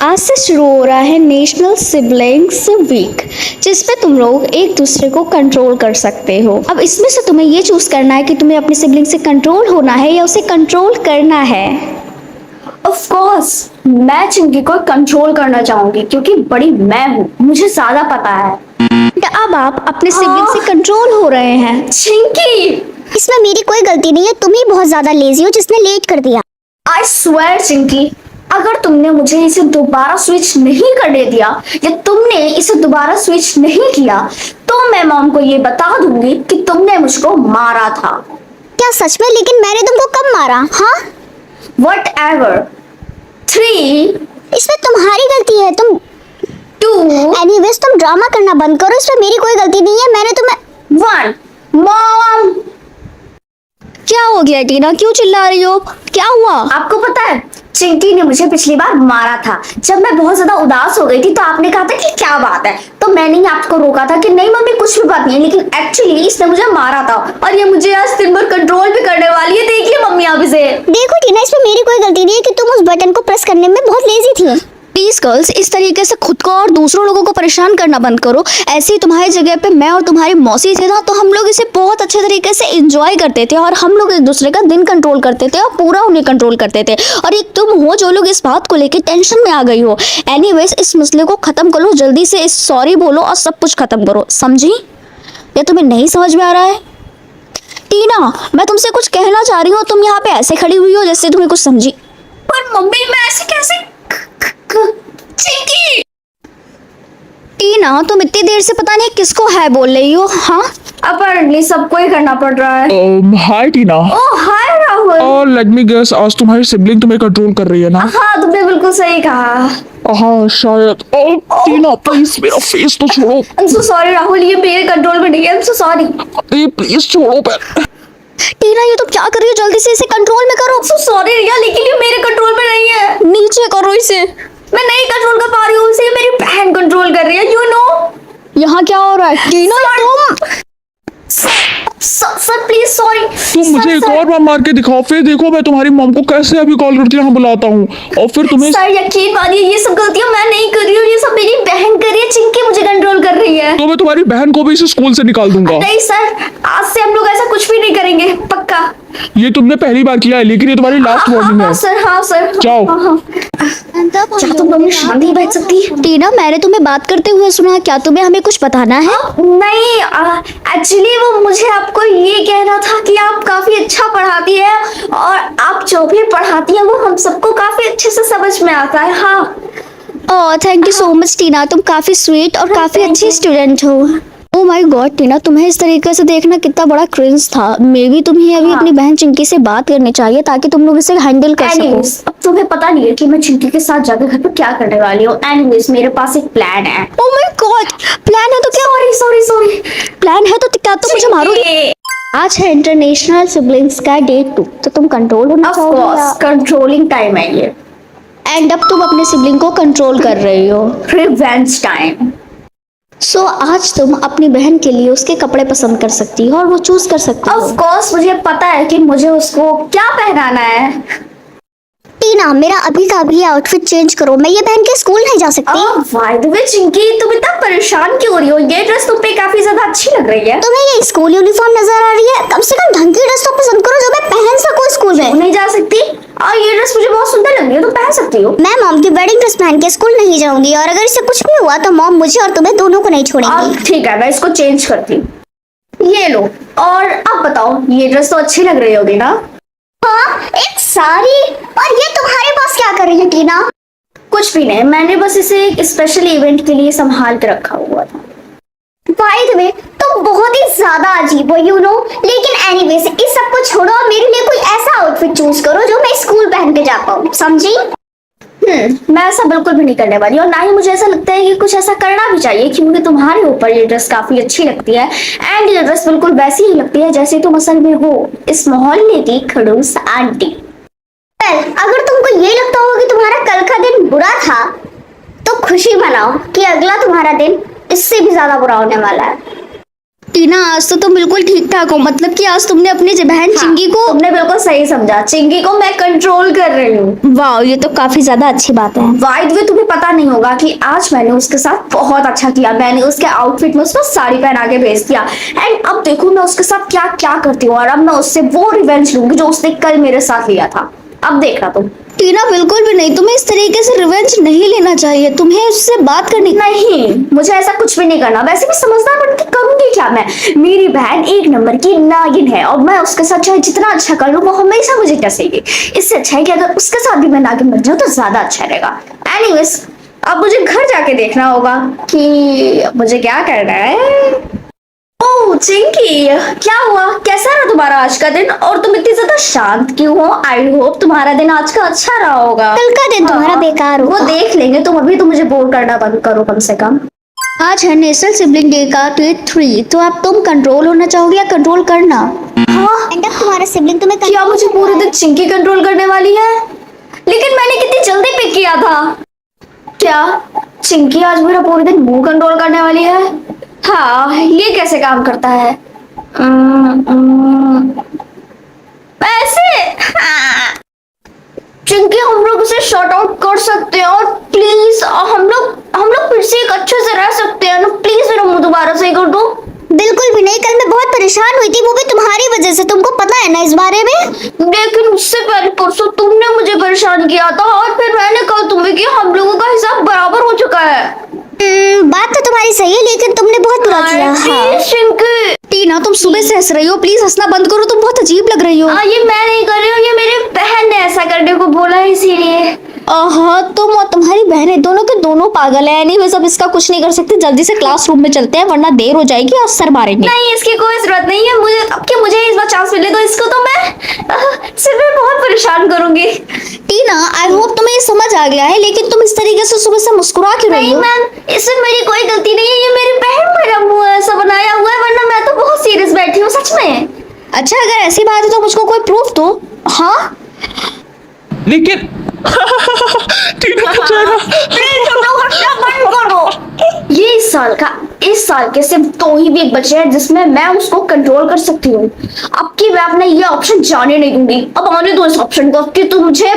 आज से शुरू हो रहा है नेशनल सिबलिंग्स वीक, जिसमें तुम लोग एक दूसरे को कंट्रोल कर सकते हो। अब इसमें से तुम्हें ये चूज करना है कि तुम्हें अपने सिबलिंग से कंट्रोल होना है या उसे कंट्रोल करना है। ऑफ कोर्स मैं चिंकी को कंट्रोल करना चाहूंगी क्योंकि बड़ी मैं हूँ, मुझे ज्यादा पता है। अब आप अपने सिबलिंग से कंट्रोल हो रहे हैं। चिंकी, इसमें मेरी कोई गलती नहीं है, तुम ही बहुत ज्यादा लेजी हो जिसने लेट कर दिया। आई स्वेयर चिंकी, अगर तुमने मुझे इसे दोबारा स्विच नहीं करने दिया या तुमने इसे दोबारा स्विच नहीं किया तो मैं मॉम को ये बता दूंगी कि तुमने मुझको मारा था। क्या सच में? लेकिन मैंने तुमको कब मारा? हाँ, Whatever. 3, इसमें तुम्हारी गलती है। तुम 2, एनीवेज तुम ड्रामा करना बंद करो, इसमें मेरी कोई गलती नहीं है। मैंने तुम्हें 1। मॉम, क्या हो गया टीना, क्यों चिल्ला रही हो? क्या हुआ? आपको पता है चिंकी ने मुझे पिछली बार मारा था। जब मैं बहुत ज्यादा उदास हो गई थी तो आपने कहा था कि क्या बात है, तो मैंने ही आपको रोका था कि नहीं मम्मी कुछ भी बात नहीं है, लेकिन एक्चुअली इसने मुझे मारा था और ये मुझे आज दिन भर कंट्रोल भी करने वाली है। देखिए मम्मी आप इसे। देखो टीना, इसमें मेरी कोई गलती नहीं है कि तुम उस बटन को प्रेस करने में बहुत लेजी थी। प्लीज गर्ल्स, इस तरीके से खुद को और दूसरों लोगों को परेशान करना बंद करो। ऐसे ही तुम्हारी जगह पे मैं और तुम्हारी मौसी थे ना, तो हम लोग इसे बहुत अच्छे तरीके से एंजॉय करते थे और हम लोग एक दूसरे का दिन कंट्रोल करते थे और पूरा उन्हें कंट्रोल करते थे। और एक तुम हो जो लोग इस बात को लेके टेंशन में आ गई हो। एनीवेज इस मसले को खत्म करो, जल्दी से इस सॉरी बोलो और सब कुछ खत्म करो, समझी? या तुम्हें नहीं समझ में आ रहा है? टीना, मैं तुमसे कुछ कहना चाह रही हूँ, तुम यहाँ पे ऐसे खड़ी हुई हो जैसे तुम्हें कुछ समझी। पर मम्मी मैं ऐसे कैसे? चिंकी, टीना, तुम इतनी देर से पता नहीं किसको है बोल रही हो। हाँ, अपरली सबको ही करना पड़ रहा है। हाय टीना। ओह हाय राहुल। और लेट मी गेस, आज तुम्हारी सिबलिंग तुम्हें कंट्रोल कर रही है ना? हाँ तुमने बिल्कुल सही कहा। हाँ शायद। टीना प्लीज मेरा फेस तो छोड़ो। I'm so sorry राहुल, ये मेरे कंट्रोल में नहीं है। I'm so sorry। प्लीज छोड़ो पैर। टीना ये तुम क्या कर रही हो? जल्दी से इसे कंट्रोल में करो। I'm so sorry रिया, लेकिन ये मेरे कंट्रोल में नहीं है। नीचे करो इसे। मैं नहीं कंट्रोल कर पा रही हूँ उसे, मेरी बहन कंट्रोल कर रही है। यू नो यहाँ क्या हो रहा है? टीना तुम सर प्लीज सॉरी। तुम मुझे एक और बार मार के दिखाओ, फिर देखो मैं तुम्हारी मॉम को कैसे अभी कॉल करके यहाँ बुलाता हूँ और फिर तुम्हें। सर यकीन मानिए ये सब गलतियाँ मैं नहीं कर रही हूँ, ये सब मेरी बहन कर रही है। चिंकी मुझे कंट्रोल कर रही है। तो मैं तुम्हारी बहन को भी इस स्कूल से निकाल दूंगा। नहीं सर, आज से हम लोग ऐसा कुछ भी नहीं करेंगे, पक्का। ये तुमने पहली बार किया है, लेकिन ये तुम्हारी लास्ट वार्निंग है। हाँ सर, हाँ सर। जाओ। क्या तुम लोग शांति बैठ सकती? टीना, मैंने तुम्हें बात करते हुए सुना, क्या तुम्हें हमें कुछ बताना है? नहीं, एक्चुअली वो मुझे आपको ये कहना था कि आप काफी अच्छा पढ़ाती है और आप जो भी पढ़ाती है वो हम सबको काफी अच्छे से समझ में आता है। हाँ। Oh thank you so much Tina, तुम काफी स्वीट और काफी अच्छी स्टूडेंट हो। ओह माय गॉड टीना, तुम्हें इस तरीके से देखना कितना बड़ा क्रिंज था। मे बी तुम्हें अभी अपनी बहन चिंकी से बात करनी चाहिए ताकि तुम लोग इसे हैंडल कर सको। एनीवेज, अब तुम्हें पता नहीं है कि मैं चिंकी के साथ जाकर घर पे क्या करने वाली हूँ। एनीवेज मेरे पास एक प्लान है। ओह माय गॉड, प्लान है तो क्या? सॉरी प्लान है तो क्या तुम मुझे मारोगे? आज है इंटरनेशनल सिबलिंग्स का डे 2, तो तुम कंट्रोल होना ऑफ चाहोगे कोर्स कंट्रोलिंग टाइम है ये। एंड अब तुम अपने सिबलिंग को कंट्रोल कर रही हो। Revenge time. सो आज तुम अपनी बहन के लिए उसके कपड़े पसंद कर सकती हो और वो चूज कर सकती हो। ऑफ कोर्स मुझे पता है कि मुझे उसको क्या पहनाना है। टीना, मेरा अभी का अभी आउटफिट चेंज करो, मैं ये पहन के स्कूल नहीं जा सकती। बाय द वे चिंकी, तुम इतना परेशान क्यों हो रही हो? ये ड्रेस तुम पे काफी ज्यादा अच्छी लग रही है। तुम्हें ये स्कूल यूनिफॉर्म नजर आ रही है? कम से कम ढंग की ड्रेस तो पसंद करो जो मैं पहन सकूं स्कूल में। नहीं जा सकती? और ये ड्रेस मुझे बहुत सुंदर लग रही है, तुम पहन सकती हो। मैं मॉम की वेडिंग ड्रेस पहन के स्कूल नहीं जाऊंगी और अगर इससे कुछ भी हुआ तो मॉम मुझे और तुम्हें दोनों को नहीं छोड़ेंगी। ठीक है, मैं इसको चेंज करती हूँ। ये लो। और अब बताओ, ये ड्रेस तो अच्छी लग रही होगी ना? हाँ, एक साड़ी। और ये तुम्हारे पास क्या कर रही है टीना? कुछ भी नहीं, मैंने बस इसे एक स्पेशल इवेंट के लिए संभाल के रखा हुआ था। बाय द वे तुम बहुत ही ज्यादा अजीब हो, यू नो। लेकिन एनीवेज इस सब को छोड़ो और मेरे लिए कोई ऐसा आउटफिट चूज करो जो मैं स्कूल पहन के जा पाऊँ, समझी? मैं ऐसा बिल्कुल भी नहीं करने वाली और ना ही मुझे ऐसा लगता है कि कुछ ऐसा करना भी चाहिए, क्योंकि तुम्हारे ऊपर ये ड्रेस काफी अच्छी लगती है एंड ये ड्रेस बिल्कुल वैसी ही लगती है जैसे तुम असल में हो, इस मोहल्ले की खड़ूस आंटी। अगर तुमको ये लगता हो कि तुम्हारा कल का दिन बुरा था तो खुशी मनाओ कि अगला तुम्हारा दिन इससे भी ज्यादा बुरा होने वाला है। टीना आज तो तुम बिल्कुल ठीक ठाक हो, मतलब कि आज तुमने अपनी बहन चिंकी को। तुमने बिल्कुल सही समझा, चिंकी को मैं कंट्रोल कर रही हूँ। वाह, ये तो काफी ज्यादा अच्छी बात है। बाय द वे तुम्हें पता नहीं होगा कि आज मैंने उसके साथ बहुत अच्छा किया। मैंने उसके आउटफिट में उसको साड़ी पहना के भेज दिया एंड अब देखो मैं उसके साथ क्या क्या करती हूँ और अब मैं उससे वो रिवेंज लूंगी जो उसने कल मेरे साथ लिया था। अब देखना तुम। टीना बिल्कुल भी नहीं, तुम्हें इस तरीके से रिवेंज नहीं लेना चाहिए, तुम्हें उससे बात करनी। नहीं, मुझे ऐसा कुछ भी नहीं करना। वैसे भी समझदार बन के करूंगी क्या मैं? मेरी बहन एक नंबर की नागिन है और मैं उसके साथ चाहे जितना अच्छा कर लूं वो हमेशा मुझे डसेगी। इससे अच्छा है कि अगर उसके साथ भी मैं नागिन बन जाऊं तो ज्यादा अच्छा रहेगा। एनीवेज, अब मुझे घर जाके देखना होगा कि मुझे क्या करना है। ओह चिंकी, क्या हुआ? कैसा रहा तुम्हारा आज का दिन? और तुम इतनी ज्यादा शांत क्यों हो? आई होप तुम्हारा दिन आज का अच्छा रहा होगा। कल का दिन तुम्हारा बेकार वो होगा। देख लेंगे, तुम अभी तो मुझे बोर करना बंद करो कम से कम। आज है नेशनल सिबलिंग डे का डे 3, तो अब तुम कंट्रोल होना चाहोगे या कंट्रोल करना? हाँ, एंड अब तुम्हारा सिबलिंग तुम्हें क्या मुझे पूरे दिन चिंकी कंट्रोल करने वाली है? लेकिन मैंने कितनी जल्दी पिक किया था। क्या चिंकी आज मेरा पूरे दिन मुंह कंट्रोल करने वाली है? हाँ, ये कैसे काम करता है? ऐसे हाँ। चिंकी, हम लोग उसे शॉर्ट आउट कर सकते हैं और प्लीज हम लोग फिर से एक अच्छे से रह सकते हैं ना? प्लीज मेरा मुंह दोबारा सही कर दो। बिल्कुल भी नहीं, कल मैं बहुत परेशान हुई थी, वो भी तुम्हारी वजह से, तुमको पता है ना इस बारे में। लेकिन उससे पहले परसों तुमने मुझे परेशान किया था और फिर मैंने कहा तुम्हें कि हम लोगों का हिसाब बराबर हो चुका है। बात तो तुम्हारी सही है लेकिन तुमने बहुत बुरा किया। हाँ। प्लीज चिंकी। टीना तुम सुबह से हंस रही हो, प्लीज हंसना बंद करो, तुम बहुत अजीब लग रही हो। ये मैं नहीं कर रही हूँ, ये मेरी बहन ने ऐसा करने को बोला है इसीलिए। हाँ, तुम और तुम्हारी बहनें दोनों के दोनों पागल है। एनीवेज, अब इसका कुछ नहीं कर सकते, जल्दी से क्लासरूम में चलते हैं वरना देर हो जाएगी और सर मारेंगे। नहीं, इसकी कोई जरूरत नहीं है। मुझे अब कि मुझे इस बार चांस मिले तो इसको तो मैं सिर्फ में बहुत परेशान करूंगी। टीना, आई होप तुम्हें ये समझ आ गया है, लेकिन तुम इस तरीके से सुबह से मुस्कुरा क्यों रही नहीं हो? मैम, इसमें मेरी कोई गलती नहीं है। ये मेरी बहन मेरा मुंह ऐसा बनाया हुआ है, वरना मैं तो बहुत सीरियस बैठी हूँ सच में। अच्छा, अगर ऐसी बात है तो मुझको कोई प्रूफ दो। हाँ, लेकिन टीना का चेहरा। प्लीज तुम लोग हंसना बंद करो। ये इस साल के सिर्फ 2 ही वीक बचे हैं जिसमें मैं उसको कंट्रोल कर सकती हूँ। अब की मैं अपना ये ऑप्शन जाने नहीं दूंगी। अब आने दो इस ऑप्शन को कि तुम मुझे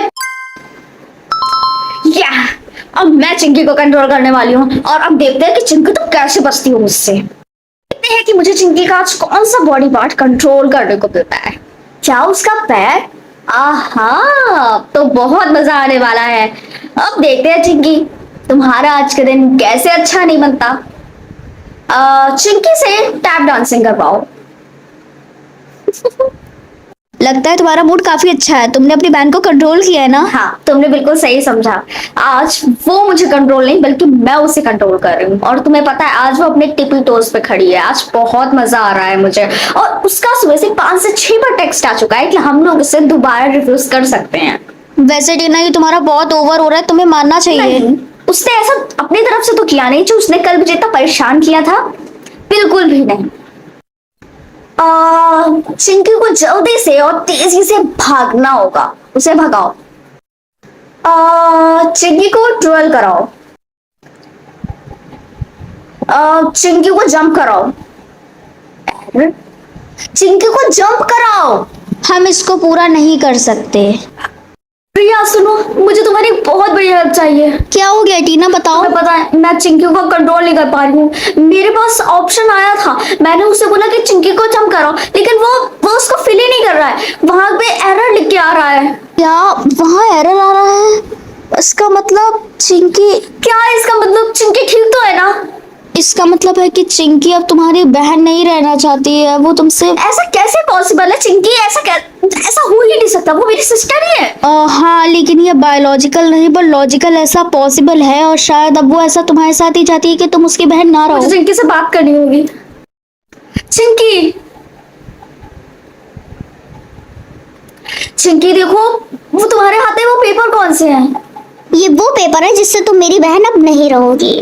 अब मैं चिंकी को कंट्रोल करने वाली हूँ और अब देखते हैं कि चिंकी तुम कैसे बचती हो मुझसे। देखते हैं कि मुझे चिंकी का आज कौन सा बॉडी पार्ट कंट्रोल करने को मिलता है। क्या उसका पैर? आहा, अब तो बहुत मजा आने वाला है। अब देखते हैं चिंकी तुम्हारा आज का दिन कैसे अच्छा नहीं बनता। चिंकी से टैप डांसिंग करवाओ। लगता है तुम्हारा मूड काफी अच्छा है, तुमने अपनी बहन को कंट्रोल किया है ना? हाँ, तुमने बिल्कुल सही समझा। आज वो मुझे कंट्रोल नहीं बल्कि मैं उसे कंट्रोल कर रही हूँ। और तुम्हें पता है आज वो अपने टिपी टोज पे खड़ी है। आज बहुत मजा आ रहा है मुझे। और उसका सुबह से 5 से 6 बार टेक्स्ट आ चुका है कि हम लोग इसे दोबारा रिफ्यूज कर सकते हैं। वैसे टीना, ये तुम्हारा बहुत ओवर हो रहा है, तुम्हें मानना चाहिए। नहीं, उसने ऐसा अपनी तरफ से तो किया नहीं जो उसने कल मुझे इतना परेशान किया था। बिल्कुल भी नहीं। चिंकी को जल्दी से और तेजी से भागना होगा। उसे भगाओ। चिंकी को ट्रोल कराओ। चिंकी को जंप कराओ। चिंकी को जंप कराओ। हम इसको पूरा नहीं कर सकते। प्रिया सुनो, मुझे तुम्हारी बहुत बड़ी हेल्प चाहिए। क्या हो गया टीना, बताओ। तुम्हें पता है मैं चिंकी को कंट्रोल नहीं कर पा रही हूँ। मेरे पास ऑप्शन आया था, मैंने उसे बोला कि चिंकी को जंप करो, लेकिन वो उसको फिल ही नहीं कर रहा है। वहां पे एरर लिख के आ रहा है। क्या वहाँ एरर आ रहा है? इसका मतलब चिंकी क्या इसका मतलब? चिंकी ठीक तो है ना? इसका मतलब है कि चिंकी अब तुम्हारी बहन नहीं रहना चाहती है, वो तुमसे। ऐसा कैसे पॉसिबल है? चिंकी ऐसा हो ही नहीं सकता, वो मेरी सिस्टर ही है। हाँ, लेकिन ये बायोलॉजिकल नहीं पर लॉजिकल ऐसा पॉसिबल है, और शायद अब वो ऐसा तुम्हारे साथ ही चाहती है कि तुम उसकी बहन ना मुझे रहो। चिंकी से बात करनी होगी। चिंकी देखो, वो तुम्हारे हाथ में वो पेपर कौन से हैं? ये वो पेपर है जिससे तुम मेरी बहन अब नहीं रहोगी।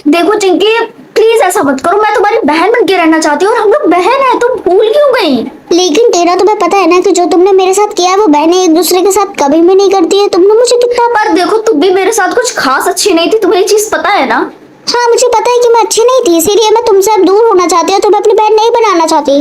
देखो चिंकी, प्लीज ऐसा मत करो। मैं तुम्हारी बहन बन के रहना चाहती हूँ और हम लोग बहन है। तुम भूल क्यों गई? लेकिन टीना, तुम्हें पता है ना कि जो तुमने मेरे साथ किया है वो बहनें एक दूसरे के साथ कभी भी नहीं करती है। तुमने मुझे कितना पर देखो, तुम भी मेरे साथ कुछ खास अच्छी नहीं थी, तुम्हें ये चीज पता है ना? हाँ मुझे पता है कि मैं अच्छी नहीं थी, इसीलिए मैं तुमसे अब दूर होना चाहती हूँ, तुम्हें अपनी बहन नहीं बनाना चाहती।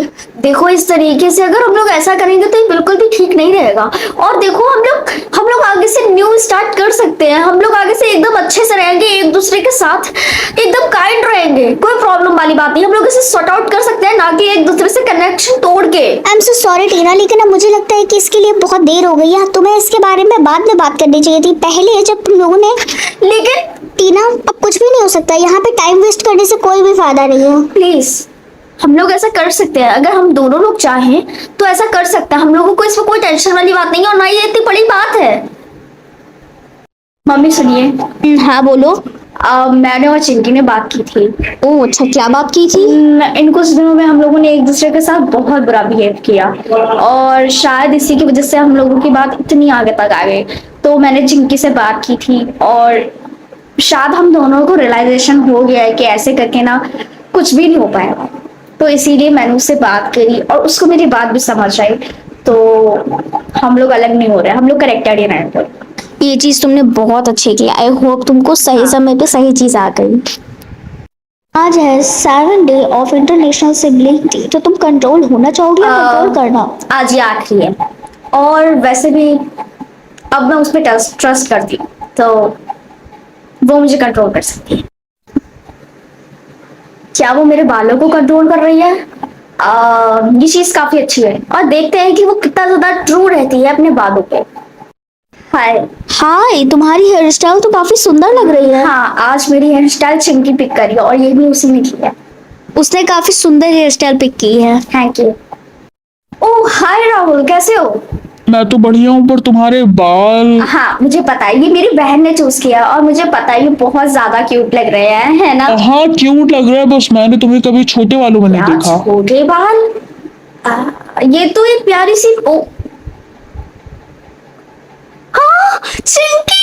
देखो इस तरीके से अगर हम लोग ऐसा करेंगे तो ये बिल्कुल भी ठीक नहीं रहेगा। और देखो हम लोग आगे से न्यू स्टार्ट कर सकते हैं। हम लोग आगे से एकदम अच्छे से रहेंगे, एक दूसरे के साथ एकदम काइंड रहेंगे, कोई प्रॉब्लम वाली बात नहीं। हम लोग इसे सॉर्ट आउट कर सकते हैं, ना कि एक दूसरे से कनेक्शन तोड़ के। आई एम सो सॉरी टीना, लेकिन अब मुझे लगता है कि इसके लिए बहुत देर हो गई है। तुम्हें इसके बारे में बाद में बात करनी चाहिए थी, पहले जब तुम लोगों ने। लेकिन टीना अब कुछ भी नहीं हो सकता, यहाँ पे टाइम वेस्ट करने से कोई भी फायदा नहीं है। प्लीज हम लोग ऐसा कर सकते हैं, अगर हम दोनों लोग चाहें तो ऐसा कर सकते हैं। हम लोगों को इसमें कोई टेंशन वाली बात नहीं है, और ना ये इतनी बड़ी बात है। मम्मी सुनिए। हाँ बोलो। मैंने और चिंकी ने बात की थी। ओह अच्छा, क्या बात की थी? इन कुछ दिनों में हम लोगों ने एक दूसरे के साथ बहुत बुरा बिहेव किया, और शायद इसी की वजह से हम लोगों की बात इतनी आगे तक आ गई। तो मैंने चिंकी से बात की थी, और शायद हम दोनों को रियलाइजेशन हो गया है कि ऐसे करके ना कुछ भी नहीं हो पाएगा। तो इसीलिए मैंने उससे बात करी, और उसको मेरी बात भी समझ आई। तो हम लोग अलग नहीं हो रहे, हम लोग करेक्टेड ही रहेंगे। ये चीज तुमने बहुत अच्छी की। आई होप तुमको सही समय पे सही चीज आ गई। आज है 7th day of international sibling day, तो तुम कंट्रोल होना चाहोगी या कंट्रोल करना? आज ये आखिरी है, और वैसे भी अब मैं उस पर ट्रस्ट करती हूँ, तो वो मुझे कंट्रोल कर सकती है। क्या वो मेरे बालों को कंट्रोल कर रही है? ये चीज काफी अच्छी है, और देखते हैं कि वो कितना ज्यादा ट्रू रहती है अपने बालों पे। हाय। हाय, तुम्हारी हेयर स्टाइल तो काफी सुंदर लग रही है। हाँ, आज मेरी हेयर स्टाइल चिंकी पिक करी, और ये भी उसी ने की है। उसने काफी सुंदर हेयर स्टाइल पिक की है। Thank you. Oh hi Rahul, कैसे हो? मैं तो बढ़िया हूँ, पर तुम्हारे बाल। हाँ मुझे पता है, ये मेरी बहन ने चूज किया, और मुझे पता है ये बहुत ज्यादा क्यूट लग रहे हैं, है ना? हाँ क्यूट लग रहा है, बस मैंने तुम्हें कभी छोटे वालों में नहीं क्या देखा। छोटे बाल? ये तो एक प्यारी सी ओ हाँ चिंकी।